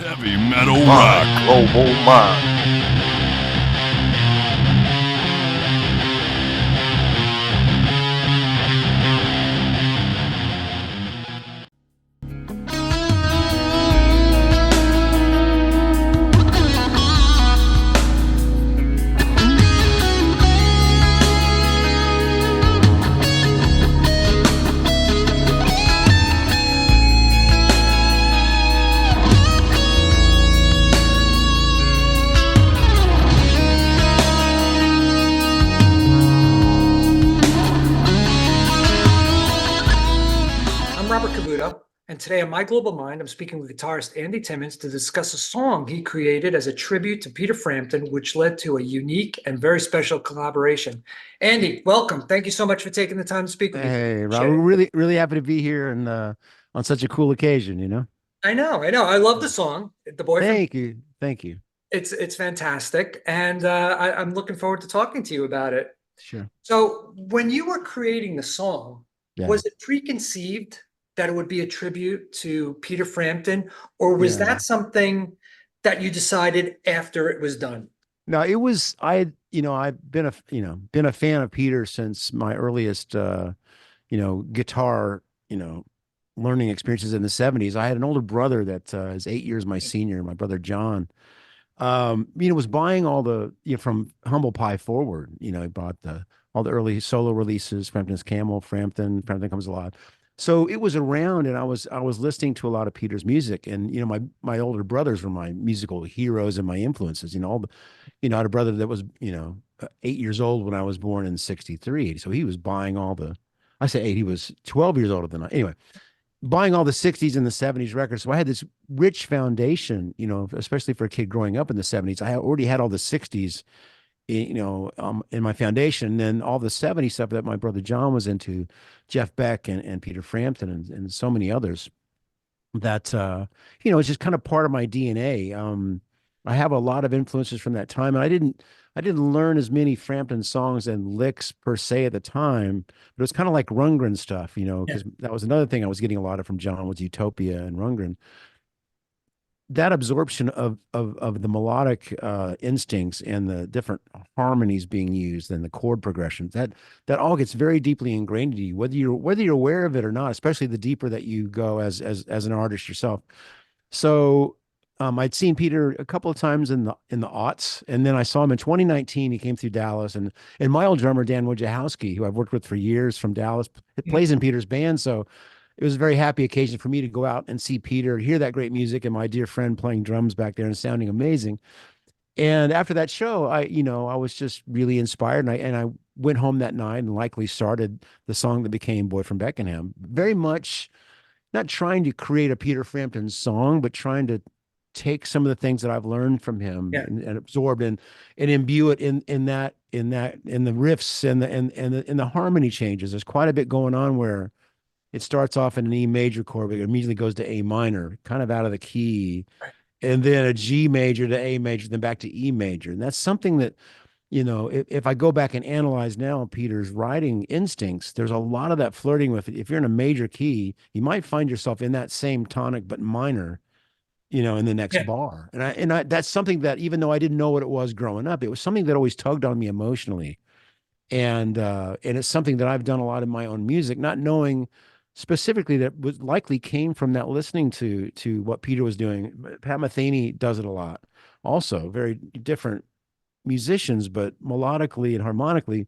Heavy metal My rock. global mind. I'm Robert Cavuto, and today on My Global Mind, I'm speaking with guitarist Andy Timmons to discuss a song he created as a tribute to Peter Frampton, which led to a unique and very special collaboration. Andy, welcome. Thank you so much for taking the time to speak with me today. Hey, Rob, Appreciate we're it. really happy to be here and on such a cool occasion, you know. I know. I love the song, "The Boy from." Thank you. It's fantastic, and I'm looking forward to talking to you about it. Sure. So, when you were creating the song, Yeah, was it preconceived that it would be a tribute to Peter Frampton, or was yeah. that something that you decided after it was done? No, it was I've been been a fan of Peter since my earliest guitar learning experiences in the '70s. I had an older brother that is 8 years my senior, my brother John. Was buying all the from Humble Pie forward. He bought the all the early solo releases, Frampton's Camel, Frampton Comes Alive. So it was around, and I was listening to a lot of Peter's music, and my older brothers were my musical heroes and my influences. I had a brother that was 8 years old when I was born in '63, so he was buying all the. I say eight, he was 12 years older than I. Anyway, buying all the '60s and the '70s records. So I had this rich foundation, especially for a kid growing up in the '70s. I already had all the '60s, in my foundation. And then all the '70s stuff that my brother John was into, Jeff Beck and Peter Frampton and so many others that, it's just kind of part of my DNA. I have a lot of influences from that time, and I didn't learn as many Frampton songs and licks per se at the time, but it was kind of like Rundgren stuff, Yeah. because that was another thing I was getting a lot of from John was Utopia and Rundgren. That absorption of the melodic instincts and the different harmonies being used and the chord progressions that all gets very deeply ingrained in you, whether you're aware of it or not, especially the deeper that you go as an artist yourself. So I'd seen Peter a couple of times in the aughts, and then I saw him in 2019. He came through Dallas, and my old drummer Dan Wojciechowski, who I've worked with for years from Dallas, plays in Peter's band. So it was a very happy occasion for me to go out and see Peter, hear that great music, and my dear friend playing drums back there and sounding amazing. And after that show, I was just really inspired, and I went home that night and likely started the song that became Boy from Beckenham. Very much not trying to create a Peter Frampton song, but trying to take some of the things that I've learned from him Yeah. and absorb and imbue it in the riffs and the harmony changes. There's quite a bit going on where it starts off in an E major chord, but it immediately goes to A minor, kind of out of the key, and then a G major to A major, then back to E major. And that's something that, if I go back and analyze now Peter's writing instincts, there's a lot of that flirting with it. If you're in a major key, you might find yourself in that same tonic but minor, in the next Yeah. bar. And I that's something that, even though I didn't know what it was growing up, it was something that always tugged on me emotionally. And it's something that I've done a lot in my own music, not knowing specifically that was likely came from that listening to what Peter was doing. Pat Metheny does it a lot. Also, very different musicians, but melodically and harmonically,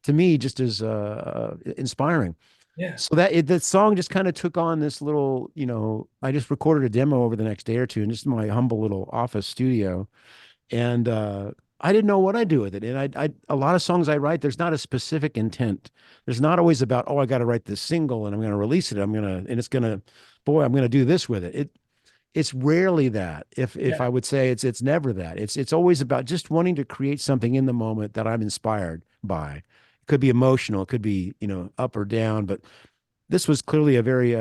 to me, just as inspiring. Yeah. So that song just kind of took on this little, I just recorded a demo over the next day or two in just my humble little office studio, and I didn't know what I'd do with it. And a lot of songs I write, there's not a specific intent. There's not always about, oh, I got to write this single and I'm going to release it. I'm going to do this with it. It's rarely that. If Yeah. I would say it's never that. It's always about just wanting to create something in the moment that I'm inspired by. It could be emotional, it could be, up or down, but this was clearly a very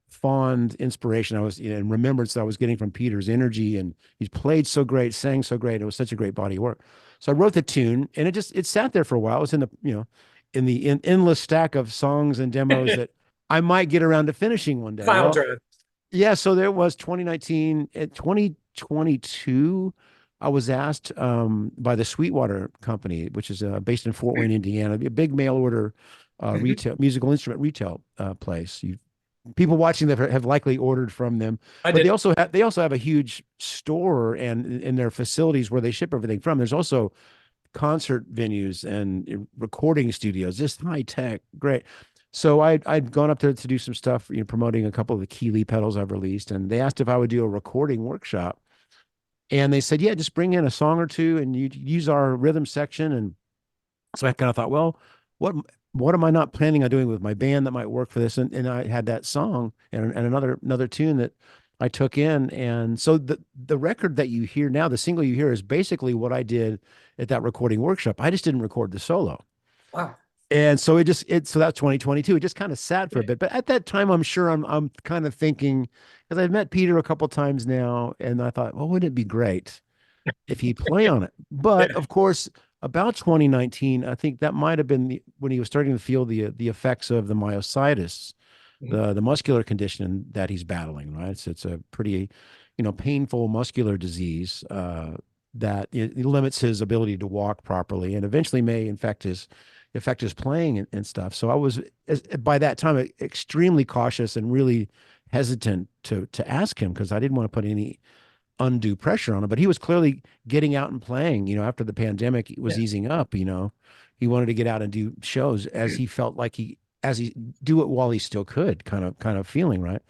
fond inspiration I was, and remembrance that I was getting from Peter's energy, and he played so great, sang so great. It was such a great body of work. So I wrote the tune, and it sat there for a while. It was in the endless stack of songs and demos that I might get around to finishing one day. File Well, drive. Yeah, so there was 2019 at 2022. I was asked by the Sweetwater Company, which is based in Fort Wayne, Indiana, a big mail order Mhm. retail musical instrument retail place. People watching that have likely ordered from them, I but did. they also have a huge store and in their facilities where they ship everything from. There's also concert venues and recording studios, just high tech, great. So I'd gone up there to do some stuff, promoting a couple of the Keeley pedals I've released, and they asked if I would do a recording workshop, and they said, yeah, just bring in a song or two, and you use our rhythm section. And so I kind of thought, well, what what am I not planning on doing with my band that might work for this? And I had that song and another tune that I took in. And so the record that you hear now, the single you hear, is basically what I did at that recording workshop. I just didn't record the solo. Wow. And so so that's 2022. It just kind of sat for a bit. But at that time, I'm sure I'm kind of thinking, because I've met Peter a couple times now, and I thought, well, wouldn't it be great if he'd play on it? But Yeah. of course, about 2019, I think that might have been when he was starting to feel the effects of the myositis, Mhm. the muscular condition that he's battling. Right, it's a pretty, painful muscular disease that it limits his ability to walk properly, and eventually may affect his playing and stuff. So I was by that time extremely cautious and really hesitant to ask him because I didn't want to put any undue pressure on him. But he was clearly getting out and playing. After the pandemic was Yeah. easing up. He wanted to get out and do shows as he felt like he do it while he still could, kind of feeling right.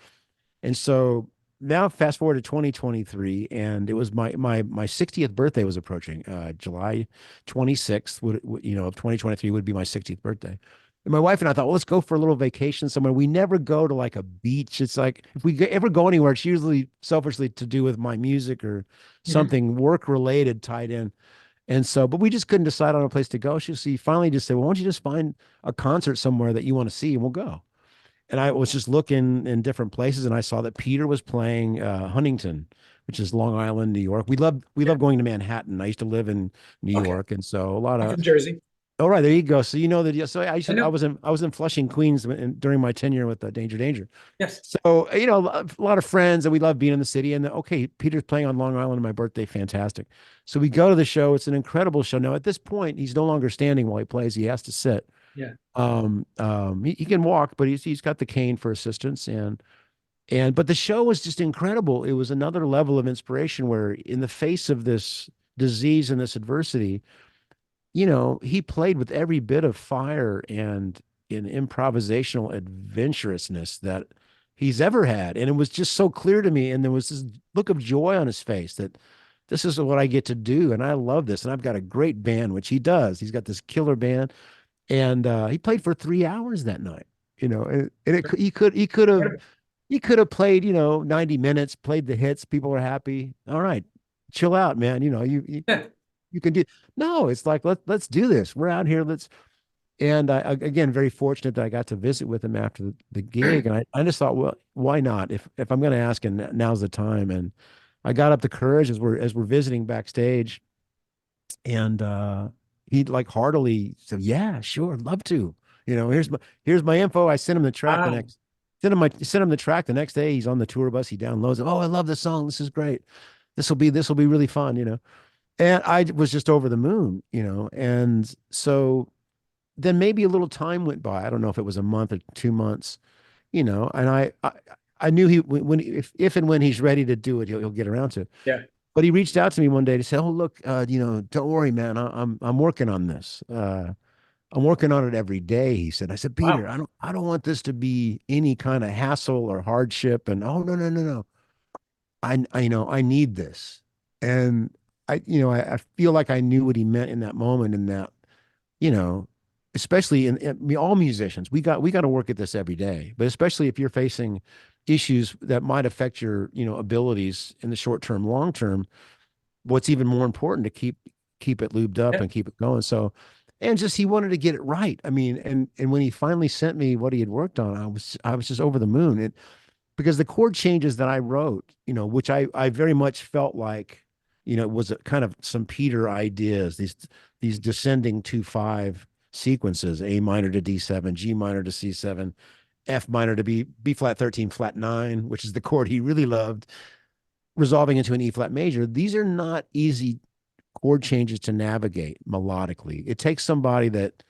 And so now fast forward to 2023, and it was my 60th birthday was approaching. July 26th of 2023 would be my 60th birthday. And my wife and I thought, well, let's go for a little vacation somewhere. We never go to like a beach. It's like if we ever go anywhere, it's usually selfishly to do with my music or Mhm. something work related tied in. And so, but we just couldn't decide on a place to go. She finally just said, well, why don't you just find a concert somewhere that you want to see and we'll go. And I was just looking in different places, and I saw that Peter was playing Huntington, which is Long Island, New York. We love Yeah. going to Manhattan. I used to live in New Okay. York, and so a lot I'm of. from Jersey. Oh, right, there you go. So you know that. Yeah, so I used I to, know. I was in Flushing, Queens, during my tenure with Danger Danger. Yes. So a lot of friends, and we love being in the city. And okay, Peter's playing on Long Island on my birthday, fantastic. So we go to the show. It's an incredible show. Now at this point, he's no longer standing while he plays. He has to sit. Yeah. He can walk, but he's got the cane for assistance, but the show was just incredible. It was another level of inspiration where in the face of this disease and this adversity, he played with every bit of fire and in improvisational adventurousness that he's ever had. And it was just so clear to me. And there was this look of joy on his face that this is what I get to do. And I love this. And I've got a great band, which he does. He's got this killer band. And he played for 3 hours that night, Incredible. he could have played, 90 minutes, played the hits. People were happy. All right, chill out, man. Yeah. You can do. No, it's like let's do this. We're out here. And again, very fortunate that I got to visit with him after the gig, and I just thought, well, why not? If I'm going to ask, and now's the time. And I got up the courage as we're visiting backstage, and he like heartily said, "Yeah, sure, love to." Here's my info. I sent him the track the Wow. next. Sent him the track the next day. He's on the tour bus. He downloads it. Oh, I love this song. This is great. This will be really fun. And I was just over the moon. And so then maybe a little time went by. I don't know if it was a month or 2 months. And I knew when if and when he's ready to do it, he'll get around to it. Yeah. But he reached out to me one day to say, "Oh, look, don't worry, man. I'm working on this. I'm working on it every day." He said. I said, "Peter, Wow. I don't want this to be any kind of hassle or hardship." And oh no, no, no, no. I need this. And I feel like I knew what he meant in that moment. In that, you know, especially I mean, all musicians, we got to work at this every day. But especially if you're facing issues that might affect your abilities in the short term, long term, what's even more important to keep it lubed up Yeah. and keep it going. So, and just he wanted to get it right. I mean, and when he finally sent me what he had worked on, I was just over the moon. Because the chord changes that I wrote, which I very much felt like, was a kind of some Peter ideas, these descending 2/5 sequences, A minor to D7, G minor to C7, F minor to B flat 13, flat 9, which is the chord he really loved, resolving into an E flat major. These are not easy chord changes to navigate melodically. It takes somebody that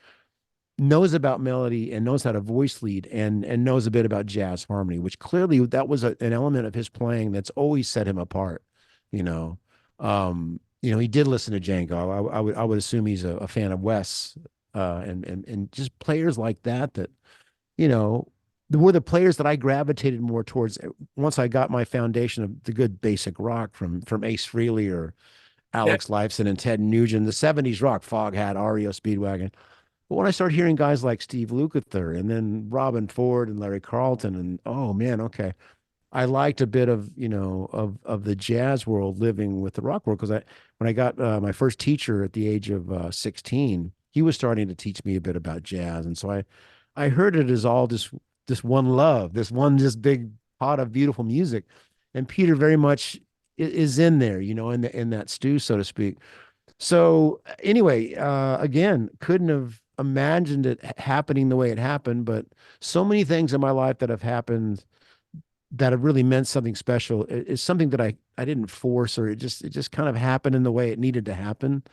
knows about melody and knows how to voice lead and knows a bit about jazz harmony, which clearly that was an element of his playing that's always set him apart. You know, he did listen to Django. I would assume he's a fan of Wes, and just players like that you know were the players that I gravitated more towards once I got my foundation of the good basic rock from Ace Frehley or Yeah. Alex Lifeson and Ted Nugent, the '70s rock, Foghat, REO Speedwagon. But when I started hearing guys like Steve Lukather and then Robin Ford and Larry Carlton, and oh man, okay, I liked a bit of of the jazz world living with the rock world because when I got my first teacher at the age of 16, he was starting to teach me a bit about jazz, and so I heard it as all this one love, this one just big pot of beautiful music, and Peter very much is in there, in that stew, so to speak. So anyway, again, couldn't have imagined it happening the way it happened, but so many things in my life that have happened that have really meant something special is something that I didn't force, or it just kind of happened in the way it needed to happen.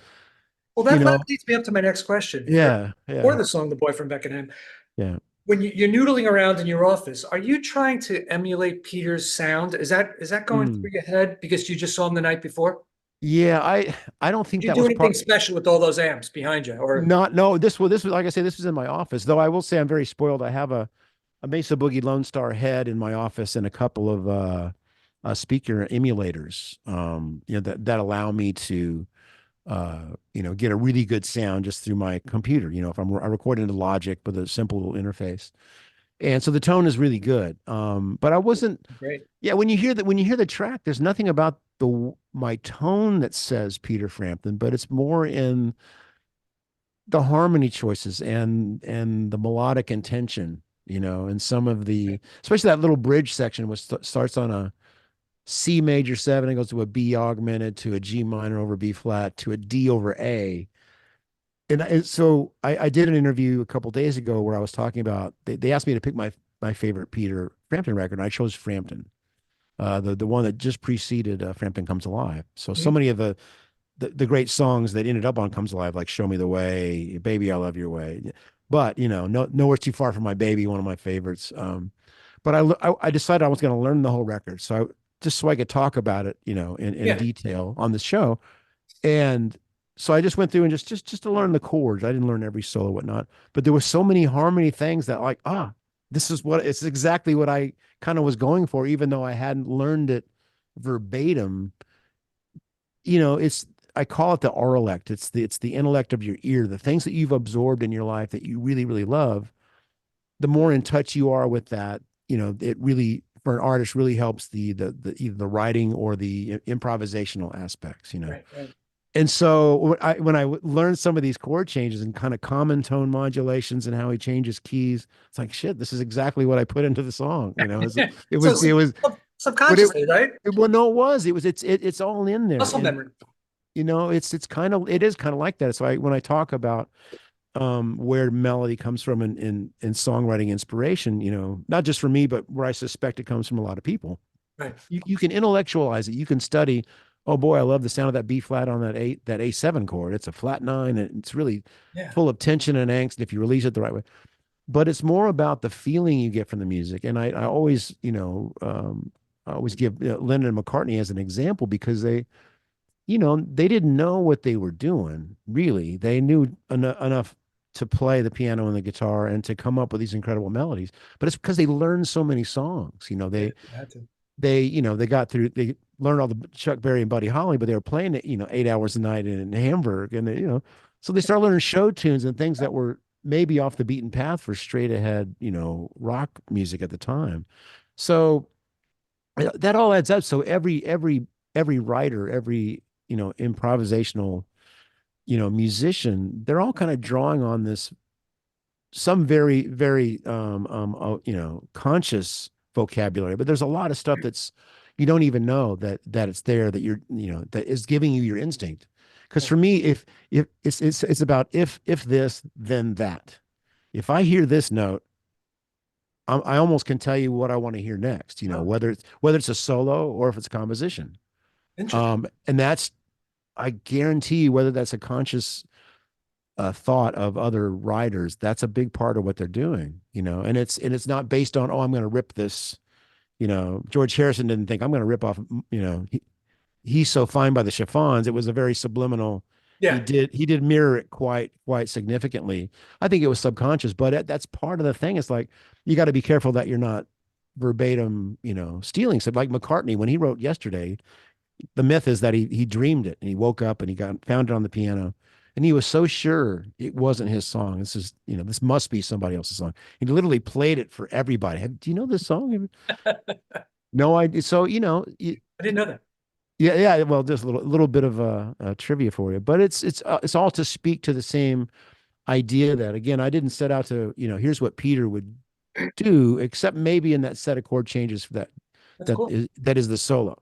Well, You that know? leads me up to my next question. Yeah, For yeah, the song "The Boy from Beckenham," yeah. when you're noodling around in your office, are you trying to emulate Peter's sound? Is that going through Mm. your head because you just saw him the night before? Yeah, I don't think Did you that do was anything part. special with all those amps behind you? Or Not no. This was like I say. This was in my office. Though I will say I'm very spoiled. I have a Mesa Boogie Lone Star head in my office and a couple of speaker emulators. That allow me to get a really good sound just through my computer. If I record into Logic with a simple interface, and so the tone is really good. But I wasn't. great, Yeah, when you hear the track, there's nothing about my tone that says Peter Frampton, but it's more in the harmony choices and the melodic intention, and some of the, especially that little bridge section, which starts on a C major seven and goes to a B augmented to a G minor over B flat to a D over A. And so I did an interview a couple days ago where I was talking about, they asked me to pick my favorite Peter Frampton record, and I chose Frampton, the one that just preceded Frampton Comes Alive. So Mhm. many of the great songs that ended up on Comes Alive, like Show Me the Way, Baby, I Love Your Way. But, Nowhere's Too Far from My Baby, one of my favorites. But I decided I was going to learn the whole record. Just so I could talk about it, in Yeah, detail on the show. And so I just went through and just to learn the chords. I didn't learn every solo, whatnot, but there were so many harmony things that it's exactly what I kind of was going for, even though I hadn't learned it verbatim. It's, I call it the auralect. It's the intellect of your ear, the things that you've absorbed in your life that you really, really love. The more in touch you are with that, it really, for an artist, really helps the either the writing or the improvisational aspects. right, right. And so when I learned some of these chord changes and kind of common tone modulations and how he changes keys, it's like shit. This is exactly what I put into the song. It So was it was, but subconsciously, right? well, no, it's all in there. Muscle And memory. it is kind of like that. So when I talk about where melody comes from in songwriting inspiration, not just for me, but where I suspect it comes from a lot of people. Right. You can intellectualize it. You can study. Oh boy, I love the sound of that B flat on that A7 chord. It's a flat nine, and it's really Yeah. full of tension and angst if you release it the right way. But it's more about the feeling you get from the music. And I always, I always give Lennon and McCartney as an example because they didn't know what they were doing, really. They knew enough to play the piano and the guitar and to come up with these incredible melodies. But it's because they learned so many songs. Yeah. You had to. They got through, they learned all the Chuck Berry and Buddy Holly, but they were playing it, 8 hours a night in Hamburg. And, so they started learning show tunes and things that were maybe off the beaten path for straight ahead, rock music at the time. So that all adds up. So every writer, every improvisational musician, they're all kind of drawing on this, some very very conscious vocabulary, but there's a lot of stuff that's you don't even know that it's there, that that is giving you your instinct. Because Right. for me, if it's about if this then that, if I hear this note, I almost can tell you what I want to hear next, Oh, whether it's a solo or if it's composition. interesting. And that's, I guarantee you, whether that's a conscious thought of other writers, that's a big part of what they're doing, and it's not based on, oh, I'm going to rip this, George Harrison didn't think I'm going to rip off, he's so fine by the chiffons. It was a very subliminal. Yeah, He did mirror it quite significantly. I think it was subconscious, but that's part of the thing. It's like you got to be careful that you're not verbatim, stealing. So like McCartney, when he wrote Yesterday, the myth is that he dreamed it and he woke up and he found it on the piano. And he was so sure it wasn't his song. This must be somebody else's song. He literally played it for everybody. Do you know this song? No idea. So, I didn't know that. yeah, yeah. Well, just a little bit of trivia for you, but it's all to speak to the same idea that, again, I didn't set out to, here's what Peter would do, except maybe in that set of chord changes That's cool. that is the solo.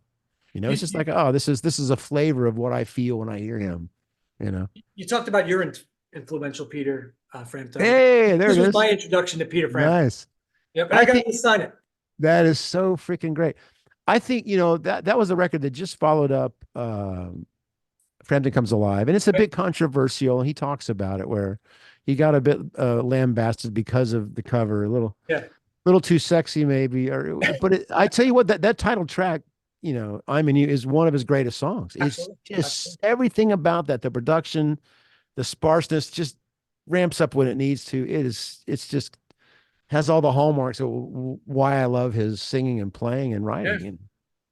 It's just You, like, oh, this is a flavor of what I feel when I hear him. You know. you talked about your influential Peter Frampton. Hey, there This it was is. my introduction to Peter Frampton. Nice. Yep, and I I got think to sign it. that is so freaking great. I think, that was a record that just followed up Frampton Comes Alive. And it's a Right? bit controversial. And he talks about it where he got a bit lambasted because of the cover, Yeah, little too sexy maybe. I tell you what, that title track, I'm in You is one of his greatest songs. It's absolutely. just Absolutely. everything about that, the production, the sparseness just ramps up when it needs to. It's just has all the hallmarks of why I love his singing and playing and Yeah. writing. And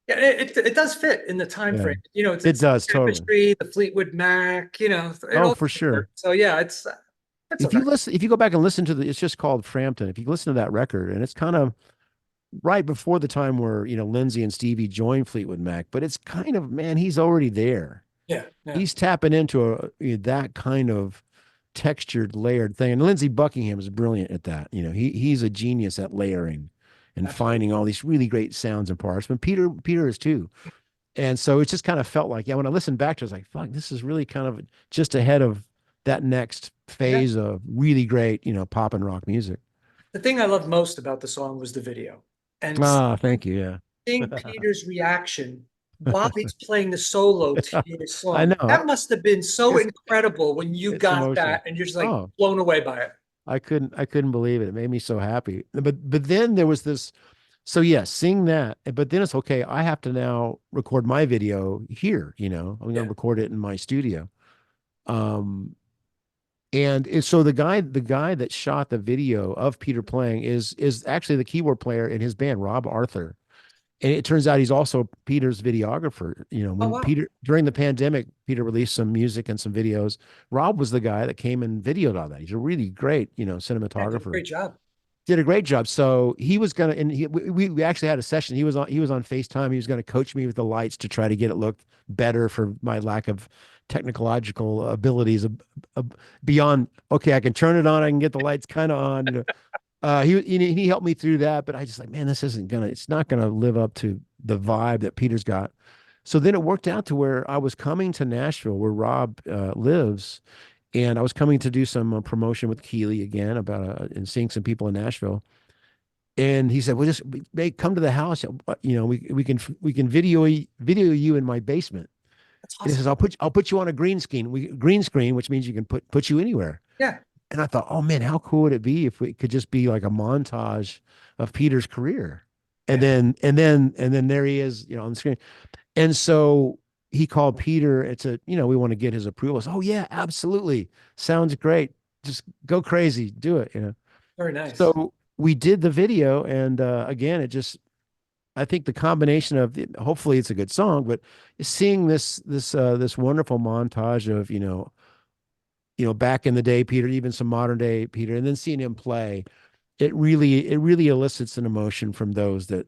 Yeah, it does fit in the time yeah, frame. it It's the does totally. tapestry, the Fleetwood Mac, it Oh, all for sure. works. So yeah, it's a record. If you go back and listen to it's just called Frampton. If you listen to that record, and it's kind of right before the time where, Lindsay and Stevie joined Fleetwood Mac, but it's kind of, man, he's already there. Yeah, yeah, He's tapping into that kind of textured, layered thing. And Lindsey Buckingham is brilliant at that. He's a genius at layering and absolutely. finding all these really great sounds and parts. But Peter is too. And so it just kind of felt like, yeah, when I listened back to it, I was like, fuck, this is really kind of just ahead of that next Yeah. phase of really great, pop and rock music. The thing I loved most about the song was the video. And Ah, thank you. seeing Yeah. Peter's reaction while he's playing the solo to your I song, know. that must have been so It's incredible when you it's got emotional. that and you're just like Oh, blown away by it. I couldn't believe it. It made me so happy. But then there was this. So yes, sing that. But then it's okay. I have to now record my video here. I'm going to Yeah. record it in my studio. Um, so the guy that shot the video of Peter playing is actually the keyboard player in his band, Rob Arthur. And it turns out he's also Peter's videographer. Oh When wow. Peter, during the pandemic, Peter released some music and some videos. Rob was the guy that came and videoed all that. He's a really great, Yeah, did a cinematographer. great job. Did a great job. So he was gonna, and we actually had a session. He was on FaceTime. He was gonna coach me with the lights to try to get it look better for my lack of technological abilities beyond. Okay, I can turn it on. I can get the lights kind of on. He helped me through that, but I just like, man, it's not gonna live up to the vibe that Peter's got. So then it worked out to where I was coming to Nashville, where Rob lives, and I was coming to do some promotion with Keeley again and seeing some people in Nashville. And he said, "Well, just come to the house. We can video you in my basement." That's And he awesome. says, "I'll put you on a green screen, which means you can put you anywhere." Yeah. And I thought, oh man, how cool would it be if we could just be like a montage of Peter's career, and Yeah. then there he is, on the screen. And so he called Peter. We want to get his approval. Oh yeah, absolutely, sounds great. Just go crazy, do it. Very nice. So we did the video, and again, I think the combination of hopefully it's a good song, but seeing this wonderful montage of back in the day Peter, even some modern day Peter, and then seeing him play, it really elicits an emotion from those that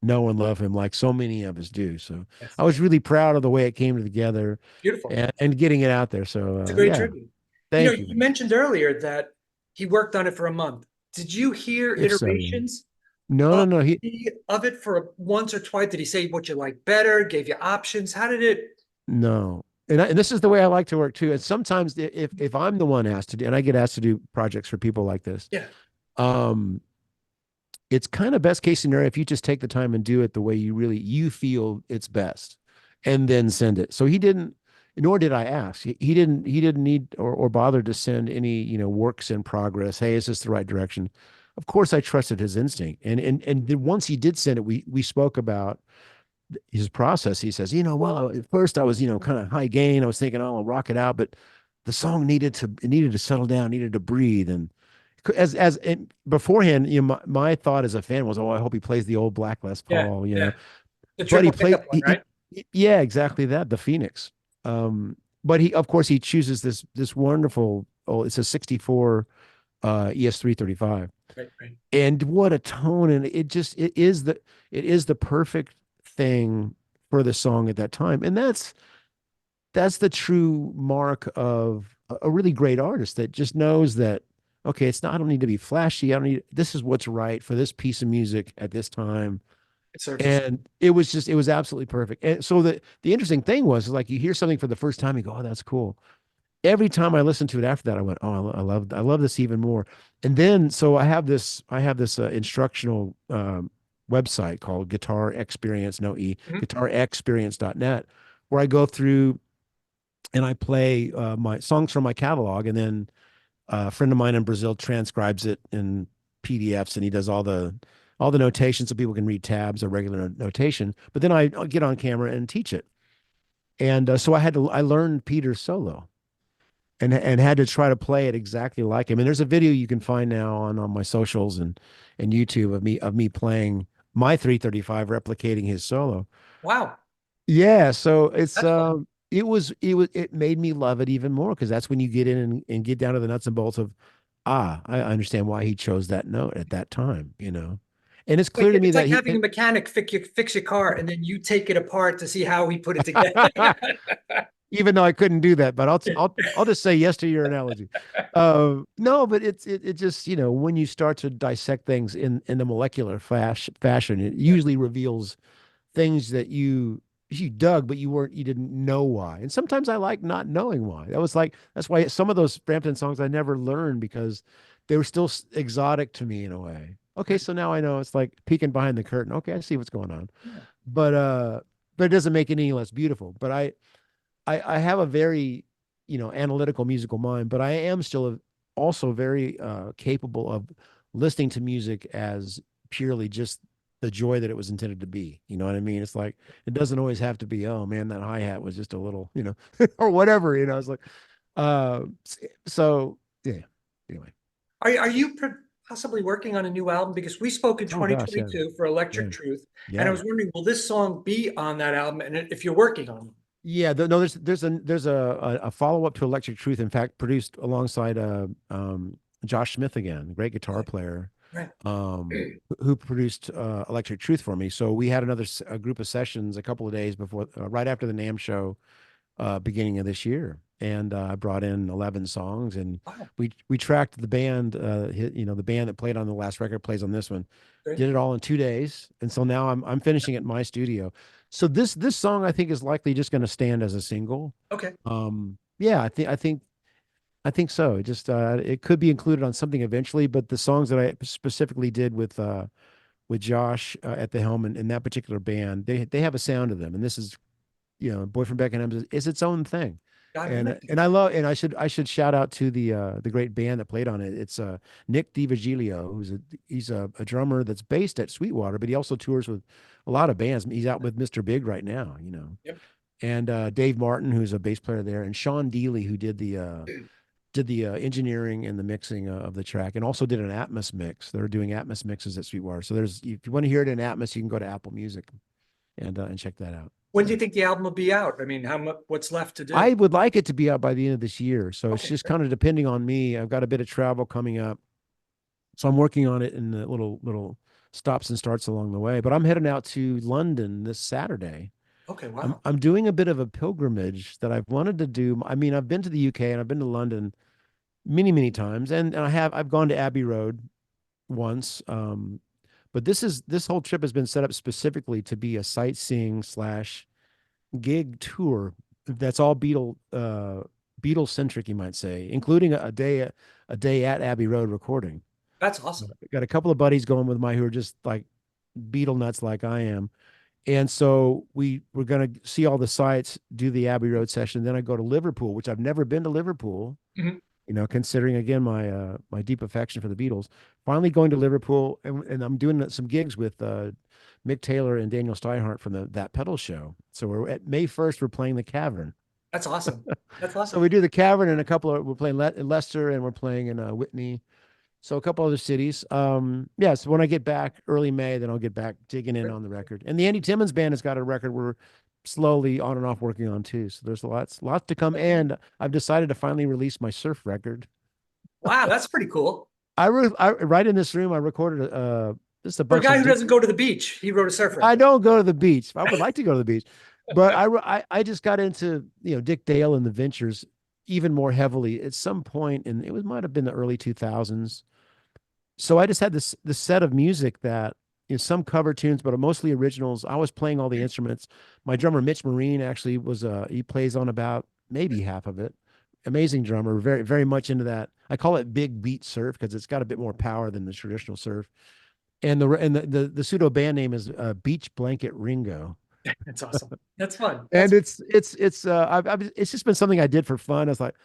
know and love him like so many of us do. So Yes. I was really proud of the way it came together Beautiful. and getting it out there. So It's a great yeah, tribute. thank you, You man. mentioned earlier that he worked on it for a month. Did you hear If so, yeah. iterations No, no, of no. of it for once or twice? Did he say what you like better? Gave you options? How did it? No. And this is the way I like to work too. And sometimes if I'm the one asked to do, and I get asked to do projects for people like this, Yeah. um, it's kind of best case scenario if you just take the time and do it the way you feel it's best, and then send it. So he didn't, nor did I ask. He didn't need or bother to send any, works in progress. Hey, is this the right direction? Of course, I trusted his instinct, and then once he did send it, we spoke about his process. He says, well, at first I was, kind of high gain. I was thinking, oh, I'll rock it out, but the song needed to settle down, needed to breathe. And and beforehand, my thought as a fan was, oh, I hope he plays the old Black Les Yeah, Paul, yeah. The but he triple played, pickup one, right? yeah, exactly that, the Phoenix. But of course, he chooses this wonderful, oh, it's a 64 ES335. Right, right. And what a tone. And it is the perfect thing for the song at that time. And that's the true mark of a really great artist that just knows that, okay, it's not, I don't need to be flashy. I don't need, this is what's right for this piece of music at this time. It serves us. And it was absolutely perfect. And so the interesting thing was, like, you hear something for the first time, you go, oh, that's cool. Every time I listened to it after that, I went, oh, I love this even more. And then, so I have this instructional website called Guitar Experience, no E, Mhm. guitarexperience.net, where I go through and I play my songs from my catalog, and then a friend of mine in Brazil transcribes it in PDFs, and he does all the notations so people can read tabs or regular notation. But then I get on camera and teach it, and so I learned Peter's solo, and had to try to play it exactly like him. And there's a video you can find now on my socials and YouTube of me playing my 335 replicating his solo. Wow, Yeah, so it's that's fun. it made me love it even more, because that's when you get in and get down to the nuts and bolts of, I understand why he chose that note at that time. And it's clear to me It's that like he having a mechanic fix your car, and then you take it apart to see how he put it together. even though I couldn't do that, but I'll just say yes to your analogy. No, but it just, when you start to dissect things in a molecular fashion, it usually reveals things that you dug, but you didn't know why. And sometimes I like not knowing why. That's why some of those Frampton songs I never learned, because they were still exotic to me in a way. Okay, so now I know, it's like peeking behind the curtain. Okay, I see what's going on. Yeah. But it doesn't make it any less beautiful. But I have a very, analytical musical mind, but I am still also very capable of listening to music as purely just the joy that it was intended to be. You know what I mean? It's like, it doesn't always have to be, oh man, that hi-hat was just a little, or whatever, It's like, uh, so yeah. Anyway. Are you possibly working on a new album? Because we spoke in Oh gosh, yeah, 2022 for Electric yeah, Truth, and I yeah. was wondering, will this song be on that album? And if you're working on it, Yeah, no, there's a follow-up to Electric Truth, in fact, produced alongside Josh Smith again, great guitar player, right? who produced Electric Truth for me. So we had a group of sessions a couple of days before, right after the NAMM show, beginning of this year, and I brought in 11 songs, and Wow, we tracked the band. The band that played on the last record plays on this one. great. Did it all in 2 days, and so now I'm finishing it in my studio. So this song, I think, is likely just going to stand as a single. Okay. Yeah, I think so. It could be included on something eventually, but the songs that I specifically did with Josh at the helm in that particular band, they have a sound to them, and this is, Boy from Beckenham is its own thing. Got it. And I should shout out to the great band that played on it. It's Nick DiVigilio, he's a drummer that's based at Sweetwater, but he also tours with a lot of bands. He's out with Mr. Big right now. Yep. And Dave Martin, who's a bass player there, and Sean Deely, who did the engineering and the mixing of the track, and also did an Atmos mix. They're doing Atmos mixes at Sweetwater. So if you want to hear it in Atmos, you can go to Apple Music and check that out. When do So you think the album will be out? I mean, how much? What's left to do? I would like it to be out by the end of this year. So it's Okay, just great. kind of depending on me. I've got a bit of travel coming up, so I'm working on it in the little stops and starts along the way. But I'm heading out to London this Saturday. Okay, I'm wow. I'm doing a bit of a pilgrimage that I've wanted to do. I mean, I've been to the UK and I've been to London many times, and I've gone to Abbey Road once. But this whole trip has been set up specifically to be a sightseeing slash gig tour that's all Beatle centric, you might say, including a day at Abbey Road recording. That's awesome. Got a couple of buddies going with my who are just like Beatle nuts like I am. And so we were going to see all the sites, do the Abbey Road session. Then I go to Liverpool, which I've never been to Liverpool, Mhm. considering again my deep affection for the Beatles. Finally going to Liverpool, and I'm doing some gigs with Mick Taylor and Daniel Steinhardt from the That Pedal show. So we're at May 1st, we're playing the Cavern. That's awesome. That's So awesome. we do the Cavern and a couple of we're playing Leicester and we're playing in Whitney. So a couple other cities. Yeah. So when I get back early May, then I'll get back digging in on the record. And the Andy Timmons band has got a record we're slowly on and off working on too. So there's lots to come. And I've decided to finally release my surf record. Wow, that's pretty cool. I right in this room, I recorded just a For a bunch guy of who doesn't go to the beach, he wrote a surf I record. don't go to the beach. I would like to go to the beach, but I just got into Dick Dale and the Ventures even more heavily at some point, and it was might have been the early 2000s. So I just had this set of music that some cover tunes, but mostly originals. I was playing all the instruments. My drummer Mitch Marine actually was he plays on about maybe half of it. Amazing drummer, very very much into that. I call it big beat surf because it's got a bit more power than the traditional surf. And the pseudo band name is Beach Blanket Ringo. That's awesome. That's fun. And it's just been something I did for fun. I was like,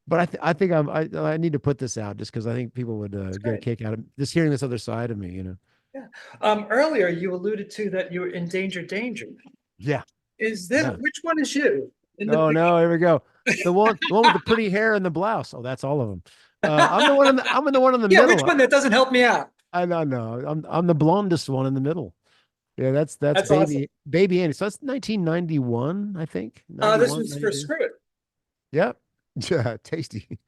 but I think I need to put this out just because I think people would That's get a great. kick out of just hearing this other side of me. Yeah. Earlier you alluded to that you were in danger. Yeah, Is this yeah. which one is you in the Oh picture? no, here we go. The one with the pretty hair and the blouse. Oh, that's all of them. I'm the one in the Yeah, which middle. one that doesn't help me out? I don't know. I'm the blondest one in the middle. Yeah, that's That's awesome. baby Annie. So that's 1991, I think. This 91, was for 92. Screw It. Yep. Yeah, tasty.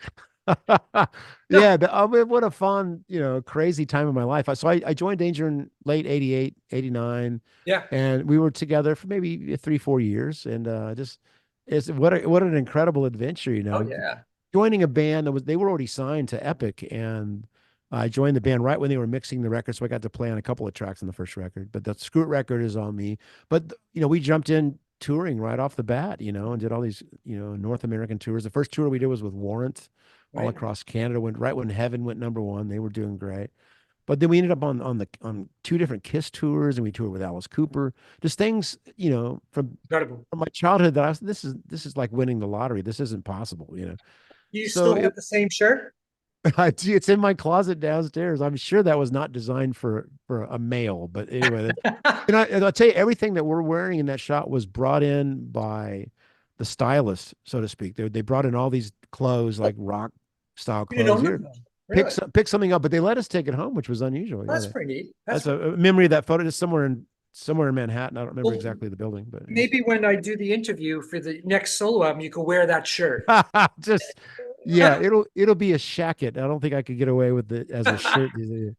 No, Yeah, what a fun, crazy time of my life. I joined Danger in late 88, 89, yeah. and we were together for maybe 3, 4 years. And just it's what an incredible adventure. Oh yeah. Joining a band they were already signed to Epic, and I joined the band right when they were mixing the record, so I got to play on a couple of tracks on the first record. But the Screw It record is on me. But we jumped in touring right off the bat, and did all these North American tours. The first tour we did was with Warrant all Right. across Canada. Went right when Heaven went #1. They were doing great. But then we ended up on two different Kiss tours, and we toured with Alice Cooper. Just things, Incredible. from my childhood that this is like winning the lottery. This isn't possible. You So still have the same shirt? it's in my closet downstairs. I'm sure that was not designed for a male, but anyway, and I'll tell you, everything that we're wearing in that shot was brought in by the stylist, so to speak. They brought in all these clothes, like rock style You didn't clothes. own Here, them? Really? pick something up, but they let us take it home, which was unusual. Yeah, That's pretty neat. that's a memory of that photo. Just somewhere in Manhattan. I don't remember Well, exactly the building, but maybe when I do the interview for the next solo album, you could wear that shirt. just yeah, it'll be a shacket. I don't think I could get away with it as a shirt these days.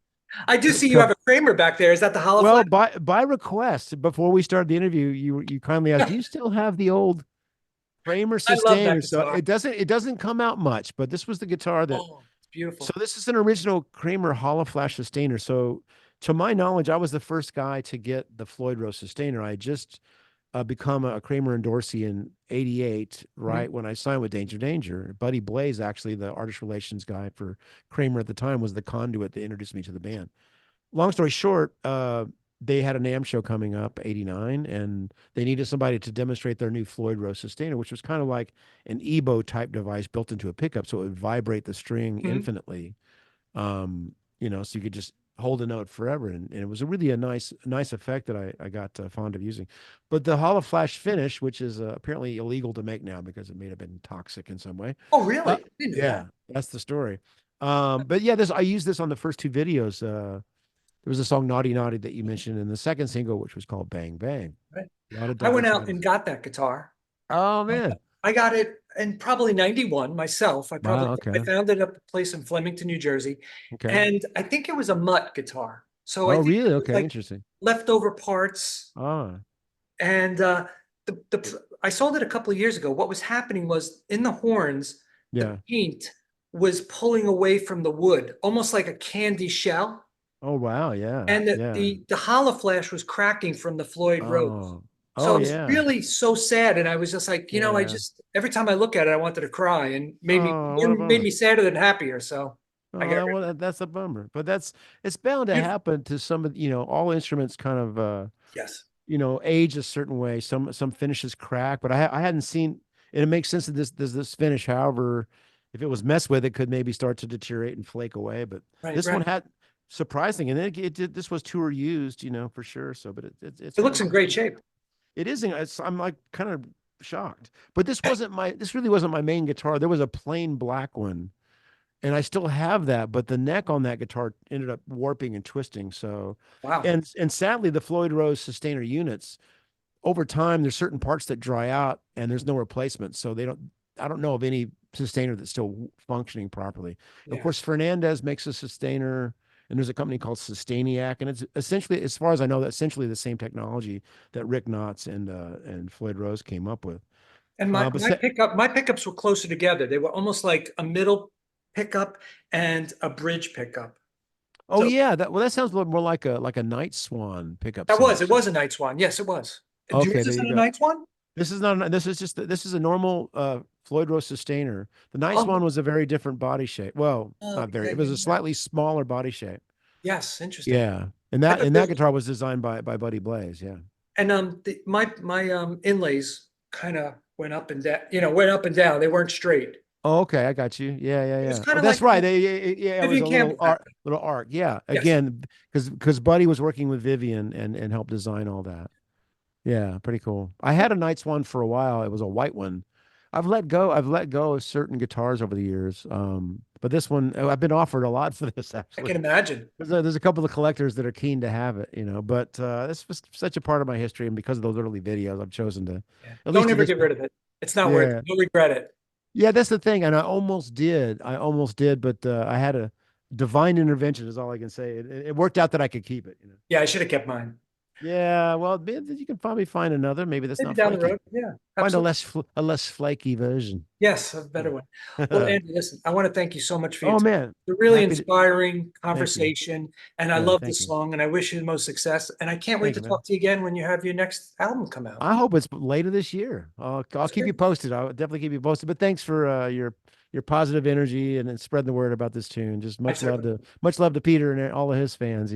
I do see you have Co- a Kramer back there. Is that the hollow Well, flag? by request, before we started the interview, you kindly asked, "Do you still have the old Kramer I love Sustainer?" that So guitar. it doesn't come out much, but this was the guitar that. Oh, it's So beautiful. this is an original Kramer Hollow Flash Sustainer. So to my knowledge, I was the first guy to get the Floyd Rose Sustainer. I had just become a Kramer endorsee in '88, Mhm. right when I signed with Danger Danger. Buddy Blaze, actually, the artist relations guy for Kramer at the time, was the conduit that introduced me to the band. Long story short, they had a NAMM show coming up, '89, and they needed somebody to demonstrate their new Floyd Rose Sustainer, which was kind of like an EBO type device built into a pickup, so it would vibrate the string Mhm. infinitely. So you could just hold a note forever, and it was a nice effect that I got fond of using. But the hollow flash finish, which is apparently illegal to make now because it may have been toxic in some way. Oh, Uh, really? I didn't know yeah, that. that's the story. But yeah, this I used this on the first two videos. There was a song "Naughty Naughty" that you mentioned in the second single, which was called "Bang Bang." Right. A lot of I double went out titles. and got that guitar. Oh man! I got it in probably 91 myself. Wow. I Okay. found it at a place in Flemington, New Jersey. Okay. And I think it was a mutt guitar. So I Oh think really? it was Okay. like Interesting. leftover parts. Ah. And I sold it a couple of years ago. What was happening was in the horns, the Yeah. paint was pulling away from the wood, almost like a candy shell. Oh wow. Yeah. And Yeah. the hollow flash was cracking from the Floyd Rose. Oh. So Oh I was yeah. really so sad. And I was just like, I Yeah. just every time I look at it, I wanted to cry and Oh, what a made bummer. me sadder than happier. So I Oh, get that, well, that's a bummer. But it's bound to you. happen to some of, all instruments kind of Yes. age a certain way. Some finishes crack, but I hadn't seen, and it makes sense that this finish, however, if it was messed with, it could maybe start to deteriorate and flake away. But Right. this one Right. had surprising, and it did. This was tour used, for sure. So, but it's It had looks in great shape. it isn't. I'm like kind of shocked. But this really wasn't my main guitar. There was a plain black one, and I still have that, but the neck on that guitar ended up warping and twisting. So, Wow. and sadly, the Floyd Rose sustainer units, over time, there's certain parts that dry out, and there's no replacement. So I don't know of any sustainer that's still functioning properly. Of Yeah. course, Fernandez makes a sustainer, and there's a company called Sustainiac, and it's essentially, as far as I know, that's essentially the same technology that Rick Knotts and Floyd Rose came up with. And But my pickups were closer together. They were almost like a middle pickup and a bridge pickup. oh So yeah, that sounds a little more like a Night Swan pickup it set. was a Night Swan. Yes, it was. Okay, Yours there you isn't a go. Night Swan? This is not. This is a normal Floyd Rose sustainer. The Night Oh, Swan was a very different body shape. Well, oh, not very. yeah, It was yeah, a yeah. slightly smaller body shape. Yes, interesting. Yeah, and I that thought and this, that guitar was designed by Buddy Blaze. Yeah. and my inlays kind of went up and down. Went up and down. They weren't straight. Oh, okay, I got you. Yeah, yeah, It was yeah. kind Oh, of that's like right. Yeah, it was Vivian a Campbell back then. little arc. Yeah, Yes. again, because Buddy was working with Vivian and helped design all that. Yeah, pretty cool. I had a Night Swan for a while. It was a white one. I've let go of certain guitars over the years. But this one, I've been offered a lot for this I actually. can imagine. There's a couple of collectors that are keen to have it, but this was such a part of my history, and because of those early videos, I've chosen to, Yeah. at Don't least at ever this get point. rid of it. It's not worth it. Yeah. You'll regret it. Yeah, that's the thing. And I almost did. But I had a divine intervention is all I can say. It worked out that I could keep it. Yeah, I should have kept mine. Yeah, well, you can probably find another. Maybe that's Maybe not down the flaky. road. Yeah, Find absolutely. a less flaky version. Yes, a better one. Well, Andy, listen, I want to thank you so much for your Oh time. man, It's a really happy to inspiring thank you. conversation, and I Yeah, love thank this you. song, and I wish you the most success. And I can't wait Thank to you, man. talk to you again when you have your next album come out. I hope it's later this year. I'll That's keep you great. posted. I'll definitely keep you posted. But thanks for your positive energy and then spreading the word about this tune. Just I certainly. much love to Peter and all of his fans.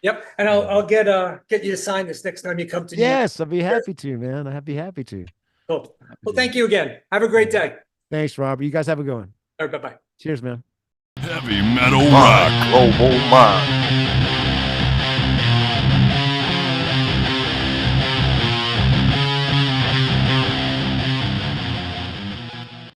Yep, and I'll get you to sign this next time you come to New York. Yes, I'd be happy to, man. I'd be happy to. Cool. Happy Well, to. thank you again. Have a great Yeah. day. Thanks, Robert. You guys have a good one. All right, bye-bye. Cheers, man. Heavy metal rock. Global mind.